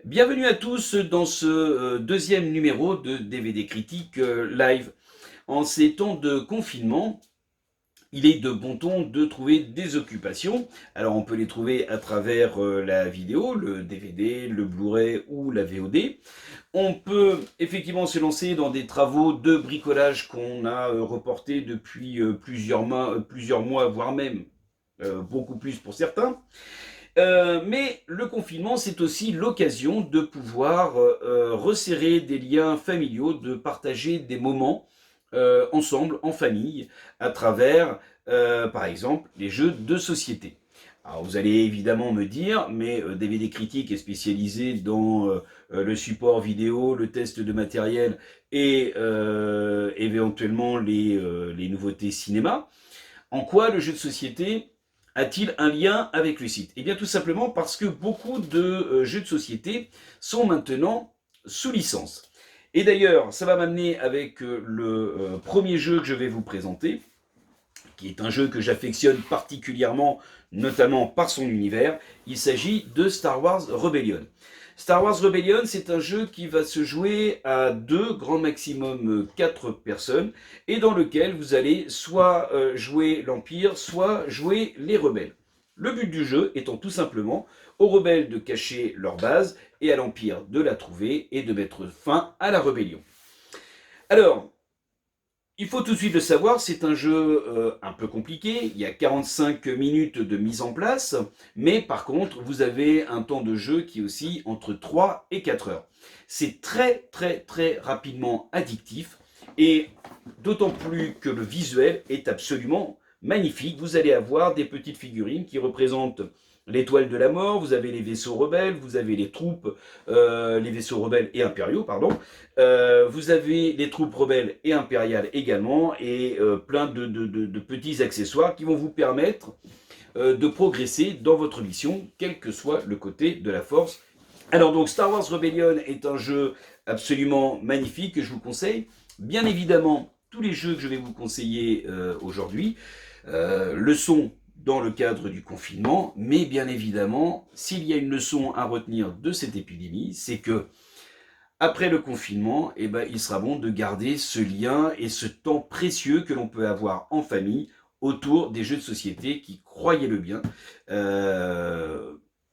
Bienvenue à tous dans ce deuxième numéro de DVD Critique Live. En ces temps de confinement, il est de bon ton de trouver des occupations. Alors on peut les trouver à travers la vidéo, le DVD, le Blu-ray ou la VOD. On peut effectivement se lancer dans des travaux de bricolage qu'on a reportés depuis plusieurs mois, voire même beaucoup plus pour certains. Mais le confinement, c'est aussi l'occasion de pouvoir resserrer des liens familiaux, de partager des moments ensemble, en famille, à travers, par exemple, les jeux de société. Alors vous allez évidemment me dire, mais DVD Critique est spécialisé dans le support vidéo, le test de matériel et éventuellement les nouveautés cinéma. En quoi le jeu de société a-t-il un lien avec le site? Eh bien tout simplement parce que beaucoup de jeux de société sont maintenant sous licence. Et d'ailleurs, ça va m'amener avec le premier jeu que je vais vous présenter, qui est un jeu que j'affectionne particulièrement, notamment par son univers. Il s'agit de Star Wars Rebellion. Star Wars Rebellion, c'est un jeu qui va se jouer à 2, grand maximum 4 personnes, et dans lequel vous allez soit jouer l'Empire, soit jouer les rebelles. Le but du jeu étant tout simplement aux rebelles de cacher leur base, et à l'Empire de la trouver et de mettre fin à la rébellion. Alors, il faut tout de suite le savoir, c'est un jeu un peu compliqué, il y a 45 minutes de mise en place, mais par contre, vous avez un temps de jeu qui est aussi entre 3 et 4 heures. C'est très rapidement addictif, et d'autant plus que le visuel est absolument magnifique. Vous allez avoir des petites figurines qui représentent l'étoile de la mort, vous avez les vaisseaux rebelles, vous avez les troupes, les vaisseaux rebelles et impériaux, pardon. Vous avez les troupes rebelles et impériales également, et plein de petits accessoires qui vont vous permettre de progresser dans votre mission, quel que soit le côté de la force. Alors donc Star Wars Rebellion est un jeu absolument magnifique que je vous conseille. Bien évidemment, tous les jeux que je vais vous conseiller aujourd'hui le sont dans le cadre du confinement, mais bien évidemment, s'il y a une leçon à retenir de cette épidémie, c'est que après le confinement, eh ben, il sera bon de garder ce lien et ce temps précieux que l'on peut avoir en famille autour des jeux de société qui, croyez-le bien,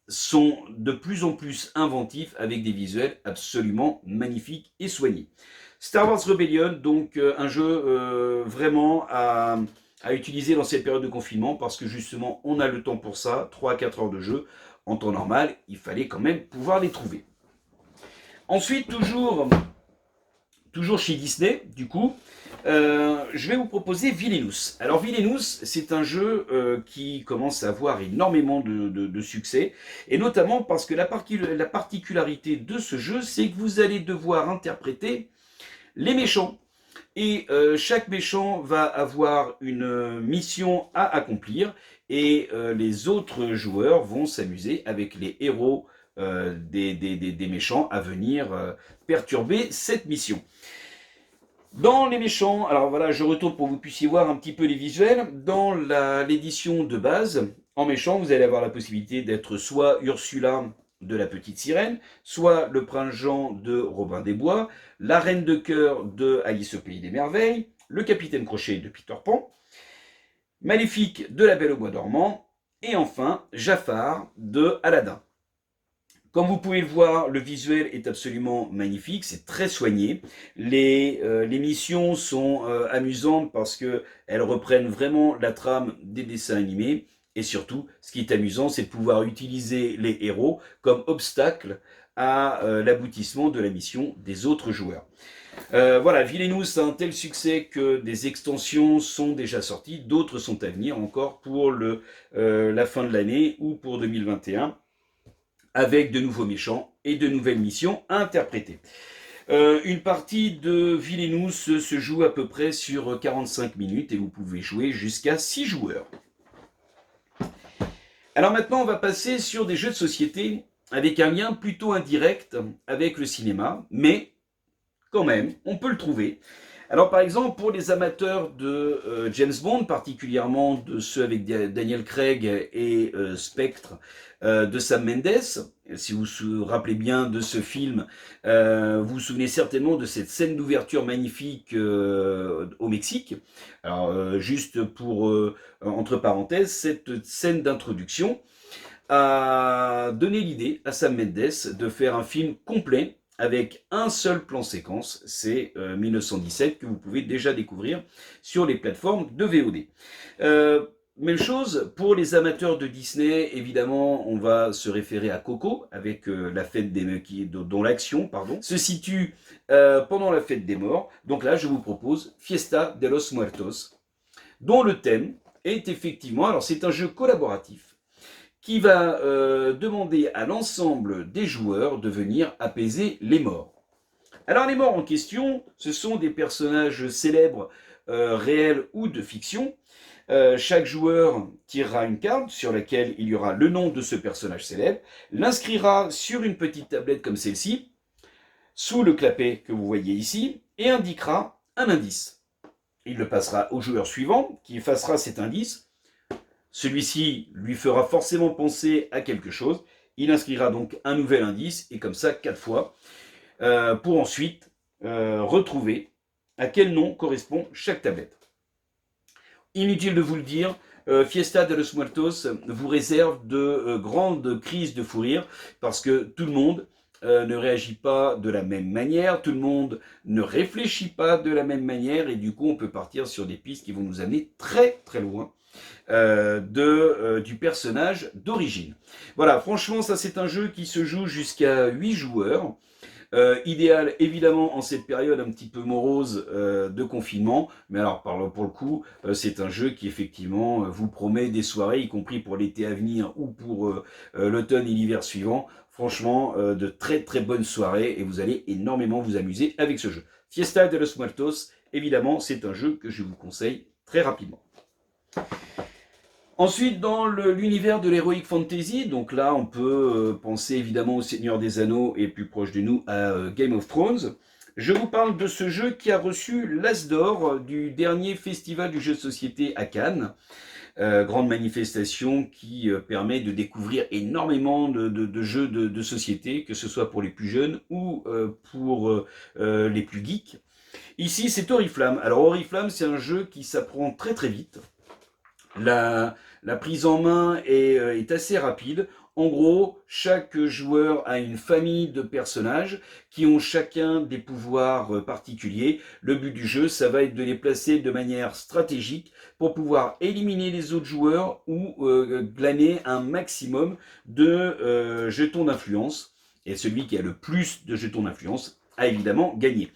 sont de plus en plus inventifs avec des visuels absolument magnifiques et soignés. Star Wars Rebellion, donc un jeu vraiment à utiliser dans cette période de confinement parce que justement on a le temps pour ça, 3 à 4 heures de jeu. En temps normal, il fallait quand même pouvoir les trouver. Ensuite, toujours chez Disney, du coup, je vais vous proposer Villainous. Alors Villainous, c'est un jeu qui commence à avoir énormément de succès, et notamment parce que la particularité de ce jeu, c'est que vous allez devoir interpréter les méchants. Et chaque méchant va avoir une mission à accomplir, et les autres joueurs vont s'amuser avec les héros des méchants à venir perturber cette mission. Dans les méchants, alors voilà, je retourne pour que vous puissiez voir un petit peu les visuels. Dans l'édition de base, en méchant, vous allez avoir la possibilité d'être soit Ursula de la Petite Sirène, soit le Prince Jean de Robin des Bois, la Reine de Cœur de Alice au Pays des Merveilles, le Capitaine Crochet de Peter Pan, Maléfique de La Belle au Bois dormant, et enfin Jafar de Aladdin. Comme vous pouvez le voir, le visuel est absolument magnifique, c'est très soigné. Les missions sont amusantes parce qu'elles reprennent vraiment la trame des dessins animés. Et surtout, ce qui est amusant, c'est de pouvoir utiliser les héros comme obstacle à l'aboutissement de la mission des autres joueurs. Voilà, Villainous a un tel succès que des extensions sont déjà sorties, d'autres sont à venir encore pour la fin de l'année ou pour 2021. Avec de nouveaux méchants et de nouvelles missions à interpréter. Une partie de Villainous se joue à peu près sur 45 minutes et vous pouvez jouer jusqu'à 6 joueurs. Alors maintenant, on va passer sur des jeux de société avec un lien plutôt indirect avec le cinéma, mais quand même, on peut le trouver. Alors par exemple, pour les amateurs de James Bond, particulièrement de ceux avec Daniel Craig et Spectre de Sam Mendes, si vous vous rappelez bien de ce film, vous vous souvenez certainement de cette scène d'ouverture magnifique au Mexique. Alors juste pour, entre parenthèses, cette scène d'introduction a donné l'idée à Sam Mendes de faire un film complet avec un seul plan séquence, c'est 1917, que vous pouvez déjà découvrir sur les plateformes de VOD. Même chose pour les amateurs de Disney, évidemment, on va se référer à Coco, avec la fête des dont l'action, se situe pendant la fête des morts. Donc là, je vous propose Fiesta de los Muertos, dont le thème est effectivement, alors c'est un jeu collaboratif, qui va demander à l'ensemble des joueurs de venir apaiser les morts. Alors les morts en question, ce sont des personnages célèbres, réels ou de fiction. Chaque joueur tirera une carte sur laquelle il y aura le nom de ce personnage célèbre, l'inscrira sur une petite tablette comme celle-ci, sous le clapet que vous voyez ici, et indiquera un indice. Il le passera au joueur suivant, qui effacera cet indice. Celui-ci lui fera forcément penser à quelque chose. Il inscrira donc un nouvel indice, et comme ça 4 fois, pour ensuite retrouver à quel nom correspond chaque tablette. Inutile de vous le dire, Fiesta de los Muertos vous réserve de grandes crises de fou rire, parce que tout le monde ne réagit pas de la même manière, tout le monde ne réfléchit pas de la même manière, et du coup on peut partir sur des pistes qui vont nous amener très très loin du personnage d'origine. Voilà, franchement, ça c'est un jeu qui se joue jusqu'à 8 joueurs. Idéal évidemment en cette période un petit peu morose de confinement, mais alors pour le coup, c'est un jeu qui effectivement vous promet des soirées, y compris pour l'été à venir ou pour l'automne et l'hiver suivant. Franchement, de très très bonnes soirées, et vous allez énormément vous amuser avec ce jeu. Fiesta de los Muertos, évidemment, c'est un jeu que je vous conseille très rapidement. Ensuite, dans l'univers de l'Heroic Fantasy, donc là on peut penser évidemment au Seigneur des Anneaux et plus proche de nous à Game of Thrones. Je vous parle de ce jeu qui a reçu l'As d'or du dernier festival du jeu de société à Cannes. Grande manifestation qui permet de découvrir énormément de jeux de société, que ce soit pour les plus jeunes ou pour les plus geeks. Ici c'est Oriflamme. Alors Oriflamme, c'est un jeu qui s'apprend très très vite. La prise en main est assez rapide. En gros, chaque joueur a une famille de personnages qui ont chacun des pouvoirs particuliers. Le but du jeu, ça va être de les placer de manière stratégique pour pouvoir éliminer les autres joueurs ou glaner un maximum de jetons d'influence. Et celui qui a le plus de jetons d'influence a évidemment gagné.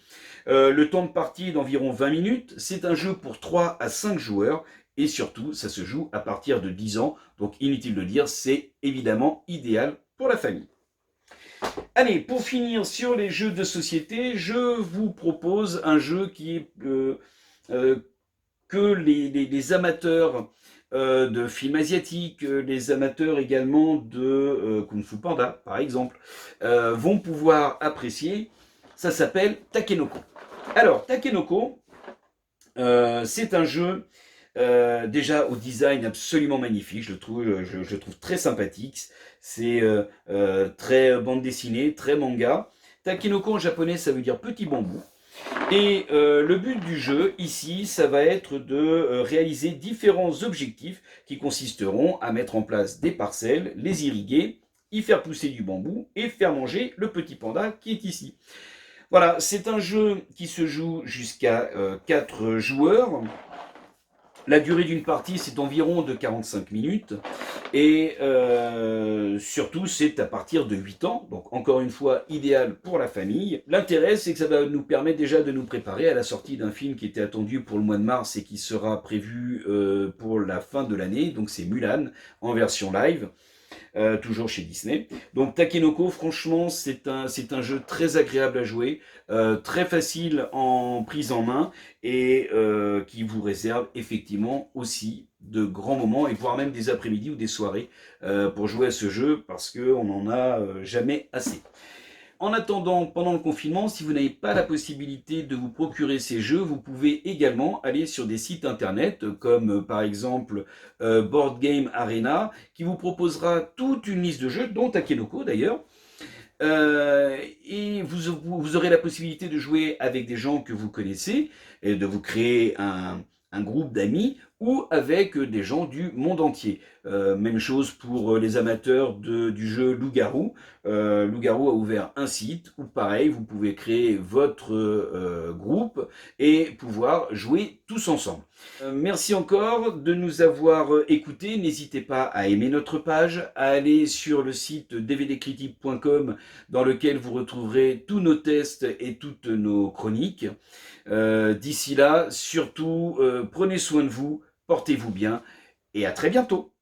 Le temps de partie est d'environ 20 minutes. C'est un jeu pour 3 à 5 joueurs. Et surtout, ça se joue à partir de 10 ans. Donc inutile de dire, c'est évidemment idéal pour la famille. Allez, pour finir sur les jeux de société, je vous propose un jeu qui est que les amateurs de films asiatiques, les amateurs également de Kung Fu Panda, par exemple, vont pouvoir apprécier. Ça s'appelle Takenoko. Alors, Takenoko, c'est un jeu déjà au design absolument magnifique, je le trouve très sympathique. C'est très bande dessinée, très manga. Takenoko en japonais, ça veut dire petit bambou. Et le but du jeu, ici, ça va être de réaliser différents objectifs qui consisteront à mettre en place des parcelles, les irriguer, y faire pousser du bambou et faire manger le petit panda qui est ici. Voilà, c'est un jeu qui se joue jusqu'à 4 joueurs. La durée d'une partie, c'est environ de 45 minutes. Et surtout, c'est à partir de 8 ans. Donc, encore une fois, idéal pour la famille. L'intérêt, c'est que ça va nous permettre déjà de nous préparer à la sortie d'un film qui était attendu pour le mois de mars et qui sera prévu pour la fin de l'année. Donc, c'est Mulan en version live. Toujours chez Disney. Donc Takenoko, franchement, c'est un jeu très agréable à jouer, très facile en prise en main et qui vous réserve effectivement aussi de grands moments et voire même des après-midi ou des soirées pour jouer à ce jeu parce qu'on n'en a jamais assez. En attendant, pendant le confinement, si vous n'avez pas la possibilité de vous procurer ces jeux, vous pouvez également aller sur des sites internet comme par exemple Board Game Arena, qui vous proposera toute une liste de jeux, dont Takenoko d'ailleurs. Et vous aurez la possibilité de jouer avec des gens que vous connaissez, et de vous créer un groupe d'amis ou avec des gens du monde entier. Même chose pour les amateurs du jeu Loup-Garou. Loup-Garou a ouvert un site où pareil, vous pouvez créer votre groupe et pouvoir jouer tous ensemble. Merci encore de nous avoir écoutés. N'hésitez pas à aimer notre page, à aller sur le site dvdcritique.com dans lequel vous retrouverez tous nos tests et toutes nos chroniques. D'ici là, surtout, prenez soin de vous, portez-vous bien et à très bientôt.